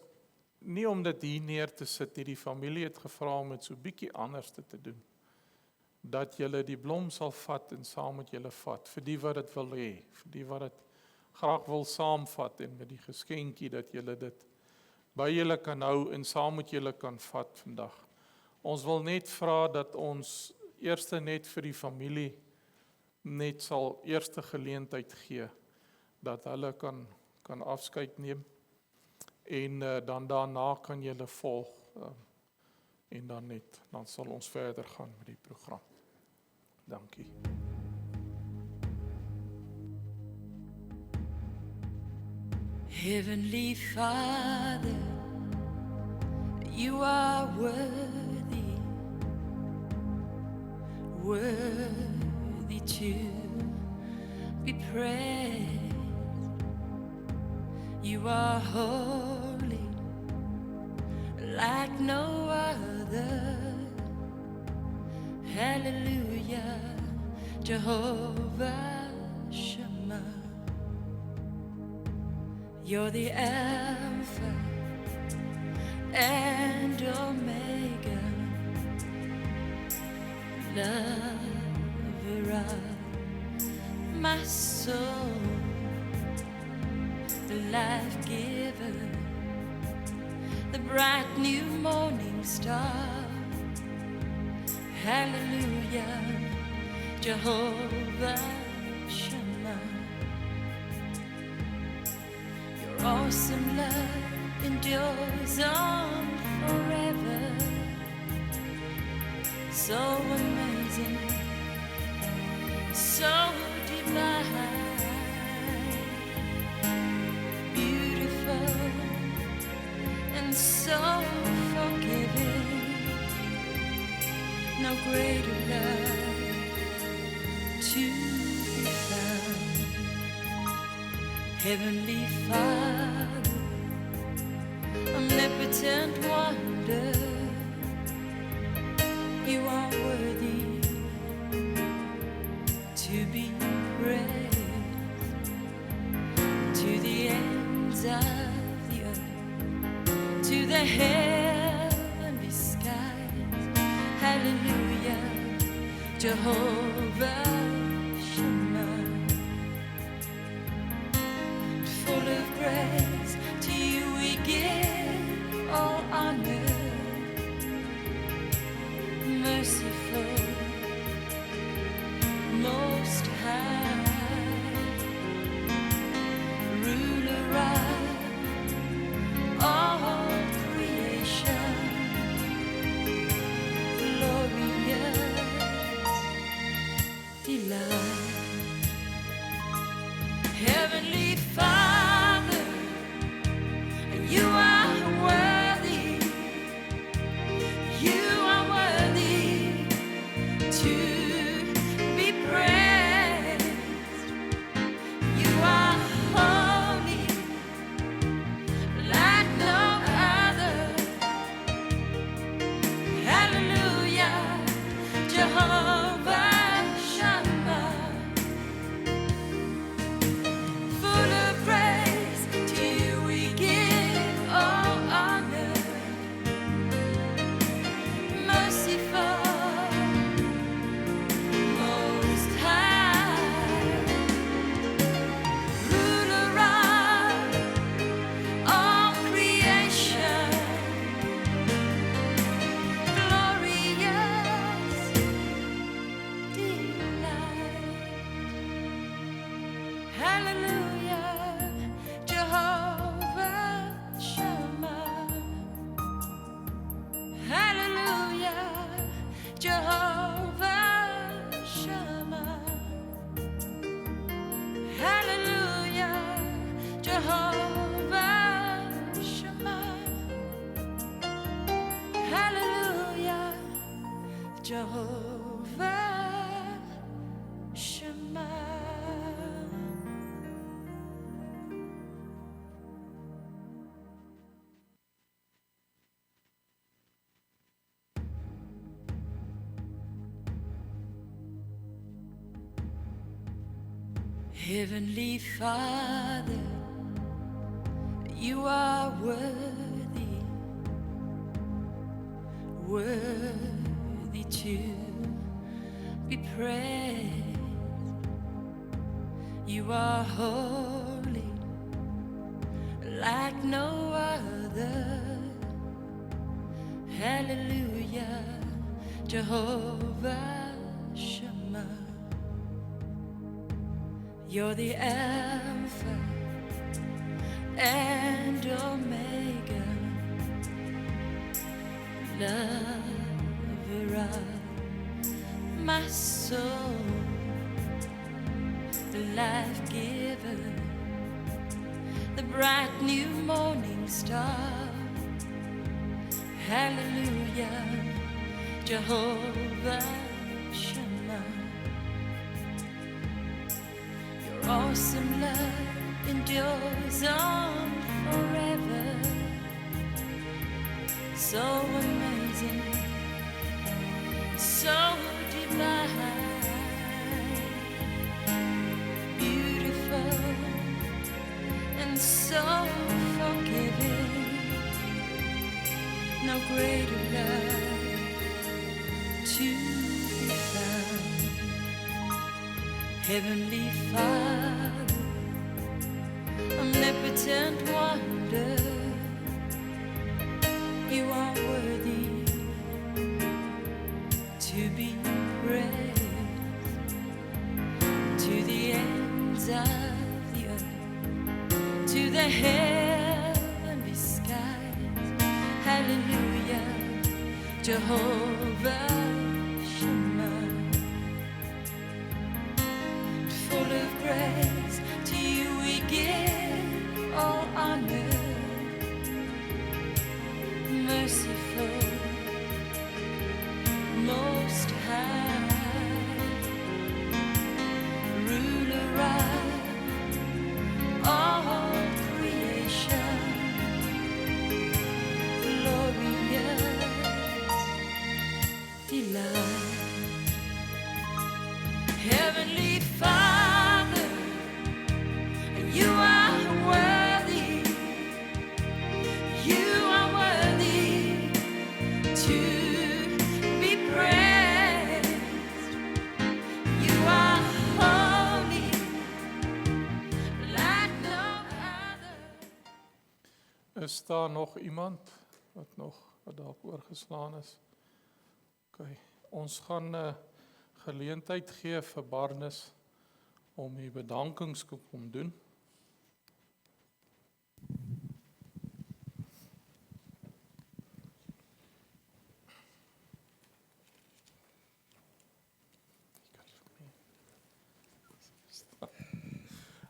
nie om dit hier neer te sit nie. Die familie het gevra om dit so bietjie anders te doen. Dat julle die blom sal vat en saam met julle vat, vir die wat dit wil hê, vir die wat dit graag wil saamvat, en met die geskenkie dat julle dit by julle kan hou en saam met julle kan vat vandag. Ons wil net vra dat ons eerste net vir die familie net sal eerste geleentheid gee, dat hulle kan afskeid neem, en dan daarna kan julle volg, en dan sal ons verder gaan met die program. Dankie. Heavenly Father, you are worthy, worthy to be praised. You are holy, like no other. Hallelujah, Jehovah Shammah. You're the Alpha and Omega, lover of my soul, the life giver, the bright new morning star. Hallelujah, Jehovah Shammah. Your awesome love endures on forever. So amazing, so divine, beautiful, and so forgiving. No greater love to be found. Heavenly Father, omnipotent wonder, you are worthy to be praised. To the ends of the earth, to the heavenly skies. Hallelujah, Jehovah Shammah. Full of grace, to you we give all honor. Merciful, most high, ruler of all creation, glorious delight. Heavenly Father, you are worthy, you are worthy to be praised. Hallelujah, Jehovah Shammah. Hallelujah, Jehovah Shammah. Hallelujah, Jehovah Shammah. Hallelujah, Jehovah Shammah. Heavenly Father, you are worthy, worthy to be praised. You are holy, like no other. Hallelujah, Jehovah Shammah. You're the Alpha and Omega, lover of my soul, the life giver, the bright new morning star. Hallelujah, Jehovah Shammah. Your awesome love endures on forever. So amazing, so divine, beautiful, and so forgiving. No greater love to be found. Heavenly Father, omnipotent wonder, you are worthy to be praised. To the ends of the earth, to the heavenly skies. Hallelujah, Jehovah Shammah. Full of grace, to you we give all honor. Merciful, most high, ruler of all creation, glorious delight. Heavenly Father, you are worthy, you are worthy to be praised. You are holy, like no other. Is daar nog iemand wat dalk oorgeslaan is? OK, ons gaan 'n geleentheid gee vir Barnes om die bedankings te kom doen.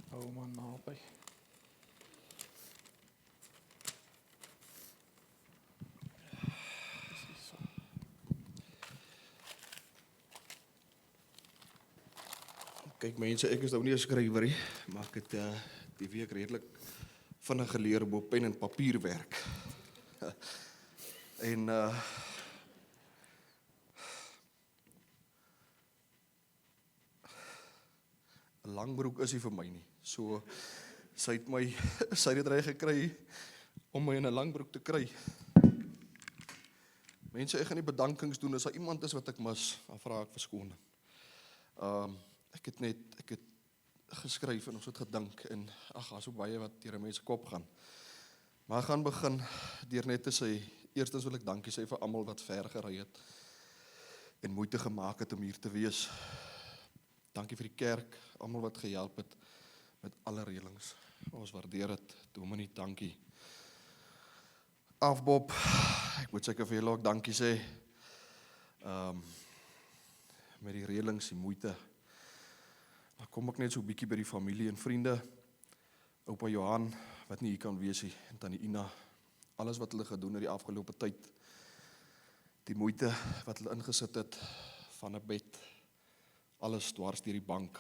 Hou maar naby. Presies so. Kyk mense, ek is nou nie 'n skrywer nie, maar ek het die week redelik vinnig geleer om op pen en papier werk. En 'n langbroek is nie vir my nie. So sy het dit reg gekry om my in 'n langbroek te kry. Mense, ek gaan nie bedankings doen as daar iemand is wat ek mis, dan vra ek verskoning. Ek het geskryf en ons het gedink en daar's so baie wat deur 'n mens se kop gaan. Maar ek gaan begin deur net te sê, eerstens wil ek dankie sê vir almal wat ver gery het en moeite gemaak het om hier te wees. Dankie vir die kerk, almal wat gehelp het met alle reëlings. Ons waardeer dit. Dominee, dankie. Bob, ek moet seker vir julle ook dankie sê. Met die reëlings, die moeite. Dan kom ek net so 'n bietjie by die familie en vriende. Oupa Johan, wat nie hier kan wees nie, en tannie Ina. Alles wat hulle gedoen het die afgelope tyd. Die moeite wat hulle ingesit het van 'n bed. Alles dwars deur die bank.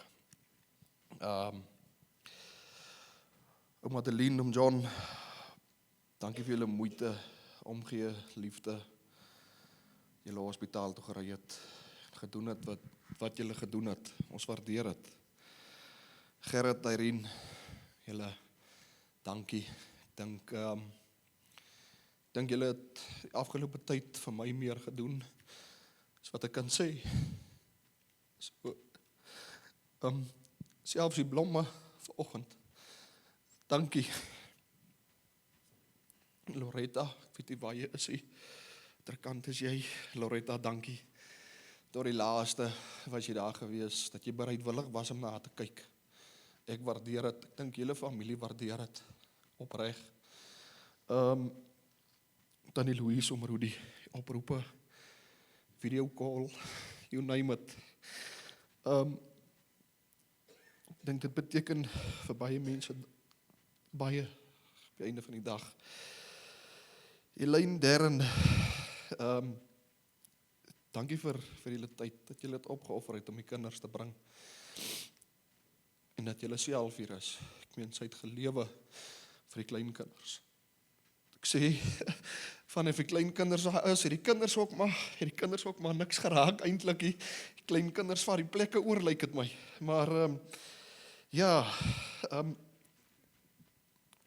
Oom Adeline, oom John, dankie vir julle moeite, omgee, liefde. Julle hospitaal toe gery het, gedoen het wat julle gedoen het. Ons waardeer dit. Gerrit, Irene, julle dankie. Ek dink julle het die afgelope tyd vir my meer gedoen as wat ek kan sê. So, selfs die blomme vanoggend. Dankie. Loretta, ek weet nie waar jy is nie. Terkant is jy. Loretta, dankie. Tot die laaste was jy daar gewees, dat jy bereidwillig was om na te kyk. Ek waardeer dit. Ek dink julle familie waardeer dit. Opreg. Tannie Louise om Rudy, oproepe, video call, you name it. Ek dink dit beteken vir baie mense, baie, op die einde van die dag. Elaine Darren, dankie vir julle tyd, dat julle dit opgeoffer het om die kinders te bring. En dat julle self hier is. Ek meen, sy het gelewe vir die kleinkinders. Ek sê, vanaf die kleinkinders daar is, het die kinders ook maar niks geraak eintlik. Die kleinkinders van die plekke oor, lyk dit my. Maar,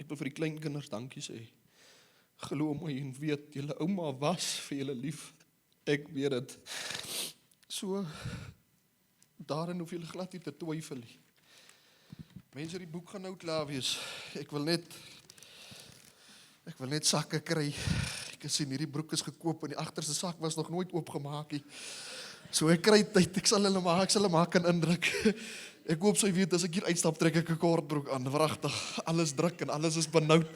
ek wil vir die kleinkinders dankie sê. Geloof my en weet, julle ouma was vir julle lief. Ek weet dit. So, daarin hoef julle glad nie te twyfel nie. Mense, die boek gaan nou klaar wees. Ek wil net sakke kry. Ek sien hierdie broek is gekoop en die agterste sak was nog nooit oopgemaak nie. So ek kry tyd, ek sal hulle maak 'n indruk. Ek hoop sy weet as ek hier uitstap trek ek 'n kortbroek aan. Wragtig, alles druk en alles is benoud.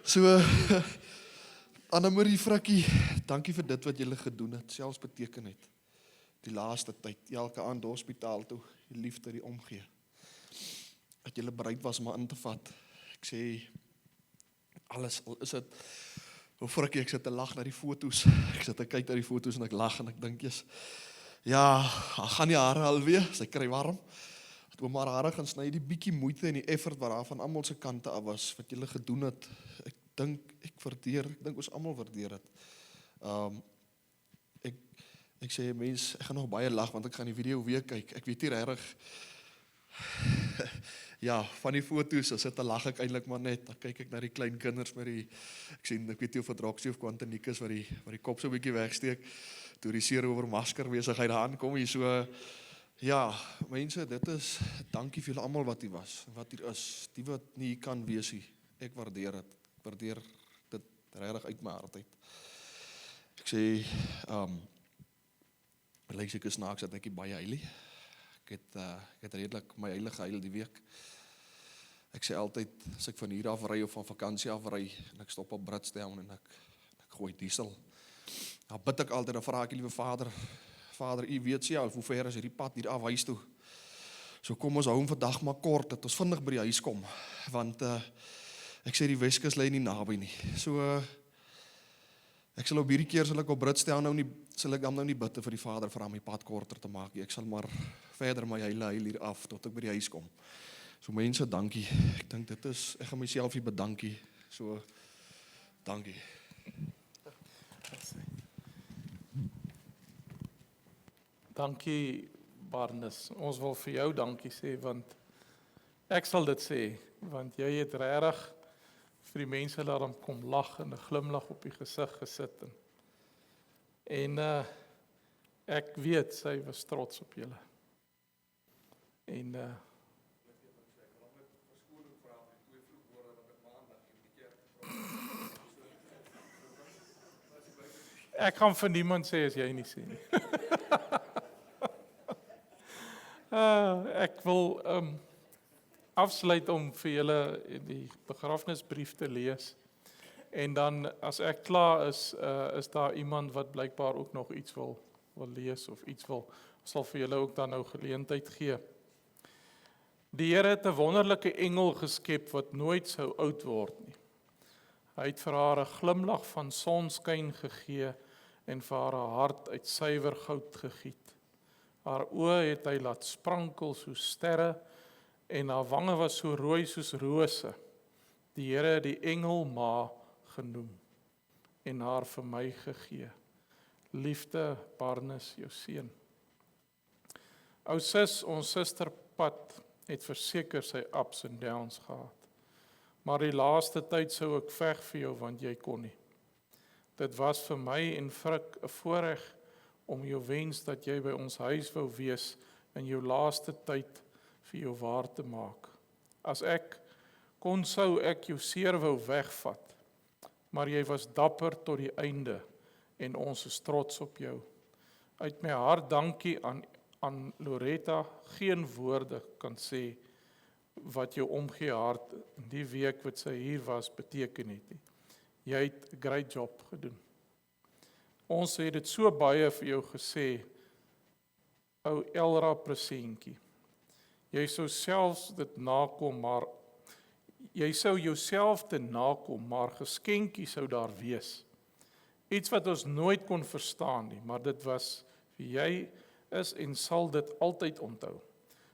So Annemarie Frikkie, dankie vir dit wat julle gedoen het, selfs beteken het. Die laaste tyd, elke aand hospitaal toe, die liefde, die omgee. Dat julle bereid was om in te vat. Ek sê alles, al is dit, Frikkie, ek sit te lag na die foto's. Ek sit te kyk na die foto's en ek lag en ek dink jy's, ja, gaan die hare alweer, sy kry warm. Het oom haar hare gaan sny, die bietjie moeite en die effort wat daar van almal se kante af was, wat julle gedoen het. Ek dink ons almal waardeer dit. Ek sê mens, ek gaan nog baie lag want ek gaan die video weer kyk. Ek weet nie regtig. Ja, van die foto's, as dit lag ek eintlik maar net. Dan kyk ek na die klein kinders met die, ek weet nie of dit Roxie of Quantanique is wat die kop so 'n bietjie wegsteek. Toe die seer oor masker besigheid daar aankom hier so. Ja, mense, dit is dankie vir julle almal wat hier was, wat hier is, die wat nie kan wees nie. Ek waardeer dit. Ek waardeer dit regtig uit my hart uit. Ek sê, lyk seker snaaks dat ek nie baie huil nie. Ek het redelik my heilige gehuil die week. Ek sê altyd, as ek van hier af ry of van vakansie af ry, en ek stop op Bridgetown en ek gooi diesel, dan bid ek altyd, dan vra ek, liewe Vader, u weet self, hoe ver is hierdie pad hier af huis toe. So kom ons hou hom vandag maar kort, dat ons vinnig by die huis kom, want ek sê die Weskus lê nie naby nie. So, ek sal op hierdie keer, sal ek op Bridgetown sal ek dan nou nie bid vir die Vader, vir my pad korter te maak. Ek sal maar verder my huil hier af, tot ek by die huis kom. So mense, dankie. Ek dink dit is, ek gaan myself hier bedankie. So, dankie. Dankie Barnus. Ons wil vir jou dankie sê, want ek sal dit sê, want jy het regtig vir die mense laat hom kom lag en 'n glimlag op die gesig gesit. En ek weet sy was trots op julle. En ek kan vir niemand sê as jy nie sê nie. Ek wil afsluit om vir julle die begrafnisbrief te lees. En dan as ek klaar is daar iemand wat blykbaar ook nog iets wil lees of iets sal vir julle ook dan nou geleentheid gee. Die Here het 'n wonderlike engel geskep wat nooit sou oud word nie. Hy het vir haar 'n glimlag van sonskyn gegee en vir haar 'n hart uit suiwer goud gegiet. Haar oë het hy laat sprankel soos sterre en haar wange was so rooi soos rose. Die Here het die engel Ma genoem en haar vir my gegee. Liefde, Barnes, jou seun. Ou sis, ons suster Pat het verseker sy ups en downs gehad. Maar die laaste tyd sou ek veg vir jou want jy kon nie. Dit was vir my en Frik 'n voorreg om jou wens dat jy by ons huis wou wees in jou laaste tyd vir jou waar te maak. As ek kon, sou ek jou seer wou wegvat, maar jy was dapper tot die einde en ons is trots op jou. Uit my hart dankie aan Loretta, geen woorde kan sê wat jou omgee hart in die week wat sy hier was beteken het nie. Jy het 'n great job gedoen. Ons het dit so baie vir jou gesê, ou Elra presentjie. Jy sou selfs dit nakom, maar jy sou jouself te nakom, maar geskenkie sou daar wees. Iets wat ons nooit kon verstaan nie, maar dit was wie jy is en sal dit altyd onthou.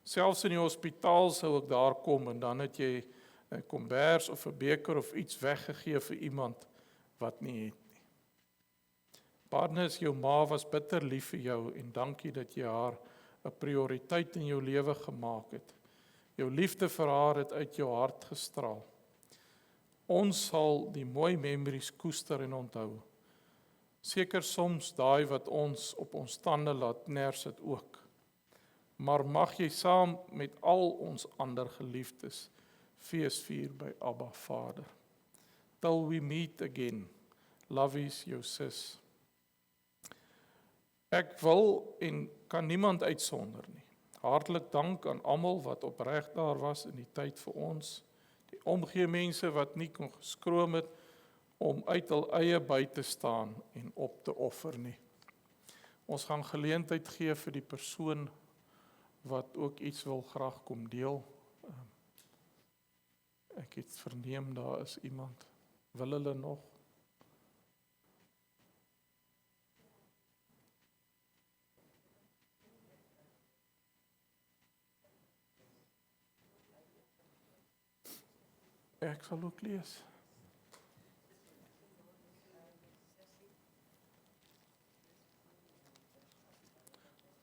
Selfs in die hospitaal sou ek daar kom en dan het jy 'n kombers of 'n beker of iets weggegee vir iemand wat nie het nie. Barnes, jou ma was bitter lief vir jou en dankie dat jy haar 'n prioriteit in jou lewe gemaak het. Jou liefde vir haar het uit jou hart gestraal. Ons sal die mooi memories koester en onthou. Seker soms daai wat ons op ons tande laat nersit ook. Maar mag jy saam met al ons ander geliefdes feesvier by Abba Vader. Till we meet again. Love is jou sis. Ek wil en kan niemand uitsonder nie. Hartlik dank aan almal wat opreg daar was in die tyd vir ons. Die omgee mense wat nie kon geskroom het om uit hul eie by te staan en op te offer nie. Ons gaan geleentheid gee vir die persoon wat ook iets wil graag kom deel. Ek het verneem daar is iemand. Wil hulle nog? Ek sal ook lees.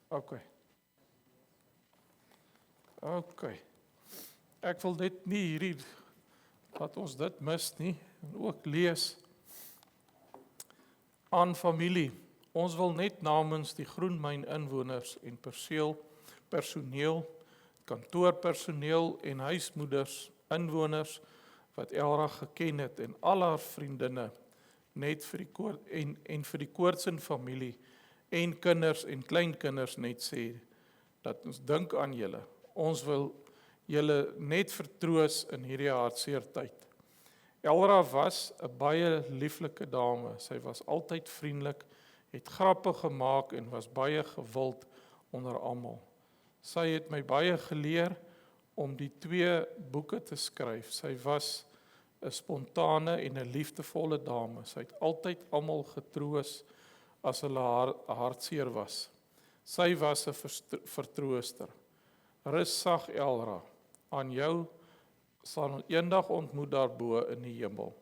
Okay. Ek wil dit nie hierdie, laat ons dit mis nie, en ook lees aan familie. Ons wil net namens die Groenmyn inwoners en personeel, kantoorpersoneel en huismoeders, inwoners wat Elra geken het en al haar vriendinne net vir die Koortsen familie en kinders en kleinkinders net sê dat ons dink aan julle. Ons wil julle net vertroos in hierdie hartseer tyd. Elra was 'n baie lieflike dame. Sy was altyd vriendelik, het grappe gemaak en was baie gewild onder almal. Sy het my baie geleer om die 2 boeke te skryf. Sy was 'n spontane en 'n liefdevolle dame. Sy het altyd almal getroos as hulle hartseer was. Sy was 'n vertrooster. Rus sag Elra, aan jou sal eendag ontmoet daarbo in die hemel.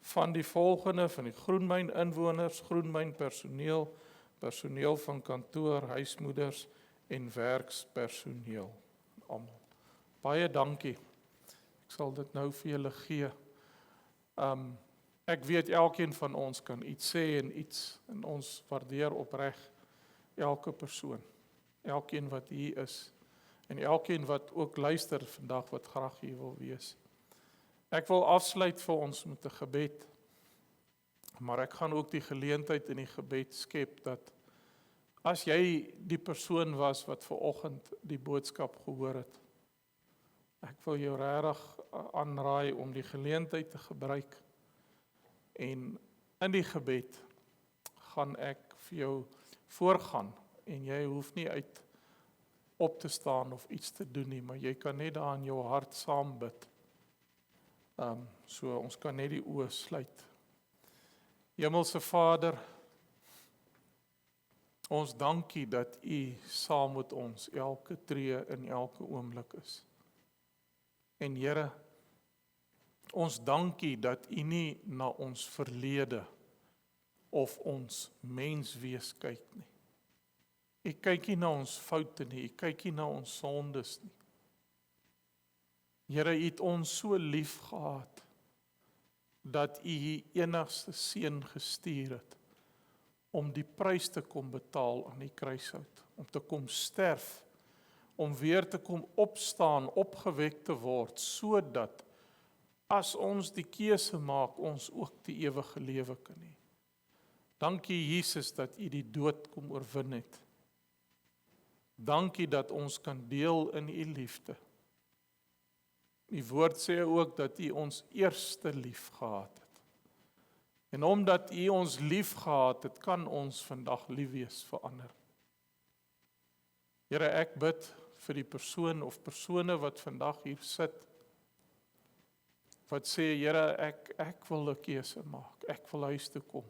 Van die volgende van die Groenmyn inwoners, Groenmyn personeel van kantoor, huismoeders en werkspersoneel. Almal. Baie dankie. Ek sal dit nou vir julle gee. Ek weet elkeen van ons kan iets sê en ons waardeer opreg elke persoon. Elkeen wat hier is en elkeen wat ook luister vandag wat graag hier wil wees. Ek wil afsluit vir ons met 'n gebed. Maar ek gaan ook die geleentheid in die gebed skep dat as jy die persoon was wat ver oggend die boodskap gehoor het, Ek wil jou regtig aanraai om die geleentheid te gebruik en in die gebed gaan ek vir jou voorgaan en jy hoef nie uit op te staan of iets te doen nie, maar jy kan net daar in jou hart saam bid. So ons kan net die oë sluit. Hemelse Vader, ons dankie dat U saam met ons elke tree in elke oomblik is. En Here, ons dankie dat U nie na ons verlede of ons menswees kyk nie. U kyk nie na ons foute nie, U kyk nie na ons sondes nie. Here, U het ons so lief gehad dat U U enigste seun gestuur het om die prys te kom betaal aan die kruishout, om te kom sterf, om weer te kom opstaan, opgewek te word, sodat as ons die keuse maak, ons ook die ewige lewe kan hê. Dankie Jesus dat U die dood kom oorwin het. Dankie dat ons kan deel in U liefde. Die woord sê ook dat U ons eerste lief gehad het. En omdat U ons lief gehad het, kan ons vandag lief wees vir ander. Here, ek bid vir die persoon of persone wat vandag hier sit, wat sê, Here, ek wil 'n keuse maak, ek wil huis toe kom.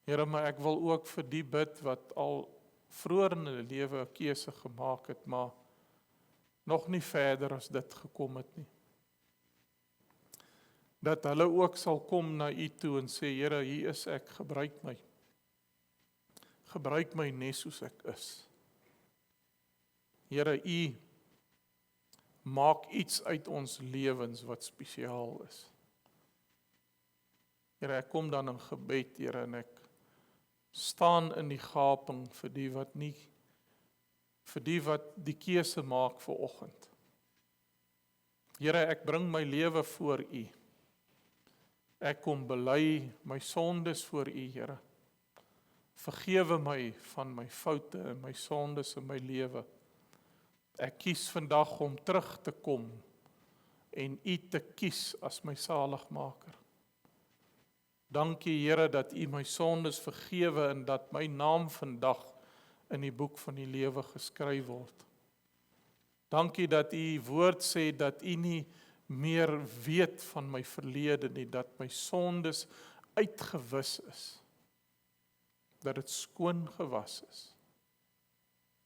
Here, maar ek wil ook vir die bid wat al vroeër in hulle lewe 'n keuse gemaak het, maar nog nie verder as dit gekom het nie. Dat hulle ook sal kom na U toe en sê, Here, hier is ek, gebruik my. Gebruik my net soos ek is. Here, U maak iets uit ons lewens wat spesiaal is. Here, ek kom dan in gebed, Here, en ek staan in die gaping vir die wat die keuse maak vir oggend. Here, ek bring my lewe voor U. Ek kom bely my sondes voor U, Here. Vergewe my van my foute en my sondes in my lewe. Ek kies vandag om terug te kom en U te kies as my saligmaker. Dankie, Here, dat U my sondes vergewe en dat my naam vandag in die boek van die lewe geskryf word. Dankie dat U woord sê dat U nie meer weet van my verlede nie, dat my sondes uitgewis is, dat dit skoon gewas is.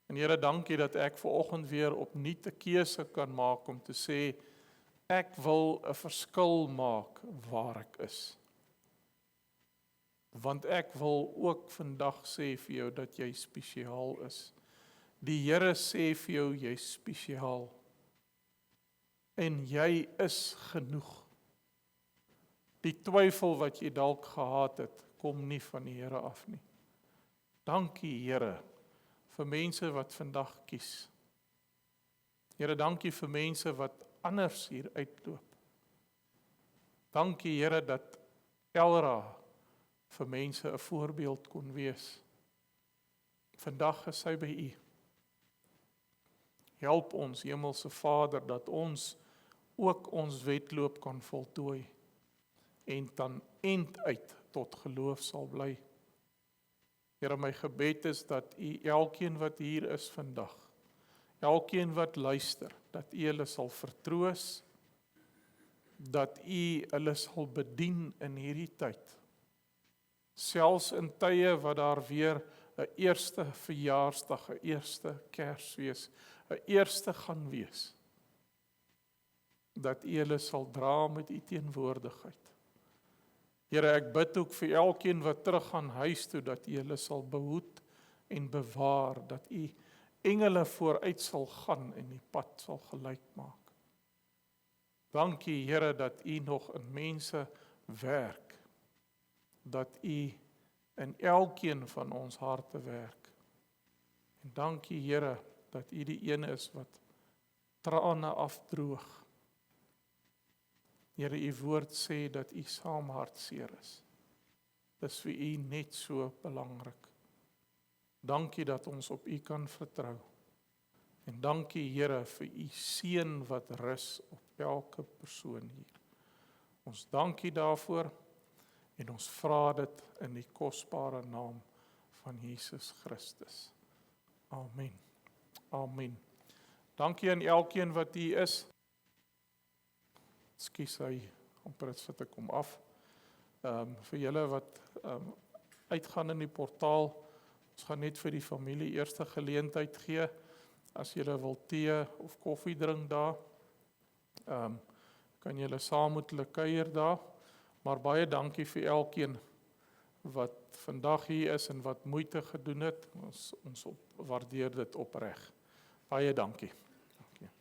En Here, dankie dat ek vanoggend weer opnuut 'n keuse kan maak om te sê, ek wil 'n verskil maak waar ek is. Want ek wil ook vandag sê vir jou dat jy spesiaal is. Die Here sê vir jou, jy's spesiaal. En jy is genoeg. Die twyfel wat jy dalk gehad het, kom nie van die Here af nie. Dankie, Here, vir mense wat vandag kies. Here, dankie vir mense wat anders hier uitloop. Dankie, Here, dat Elra vir mense 'n voorbeeld kon wees. Vandag is sy by U. Help ons, Hemelse Vader, dat ons ook ons wedloop kan voltooi en dan eind uit tot geloof sal bly. Here, my gebed is dat U elkeen wat hier is vandag, elkeen wat luister, dat U hulle sal vertroos, dat U hulle sal bedien in hierdie tyd. Selfs in tye wat daar weer 'n eerste verjaarsdag, 'n eerste Kersfees, 'n eerste gaan wees, dat U hulle sal dra met U teenwoordigheid. Here, ek bid ook vir elkeen wat terug gaan huis toe, dat U hulle sal behoed en bewaar, dat U engele vooruit sal gaan en die pad sal gelyk maak. Dankie, Here, dat U nog in mense werk, dat U in elkeen van ons harte werk. En dankie, Here, dat U die een is wat trane afdroog. Here, U woord sê dat U saam hartseer is. Dis vir U net so belangrik. Dankie dat ons op U kan vertrou. En dankie Here vir u seën wat rus op elke persoon hier. Ons dankie daarvoor en ons vra dit in die kosbare naam van Jesus Christus. Amen. Amen. Dankie aan elkeen wat hier is. Ekskuus, hy amper het sit ek hom af. Vir julle wat uitgaan in die portaal, ons gaan net vir die familie eerste geleentheid gee, as julle wil tee of koffie drink daar, kan julle saam met hulle kuier daar, maar baie dankie vir elkeen wat vandag hier is en wat moeite gedoen het, ons waardeer dit opreg. Baie dankie. Dankie.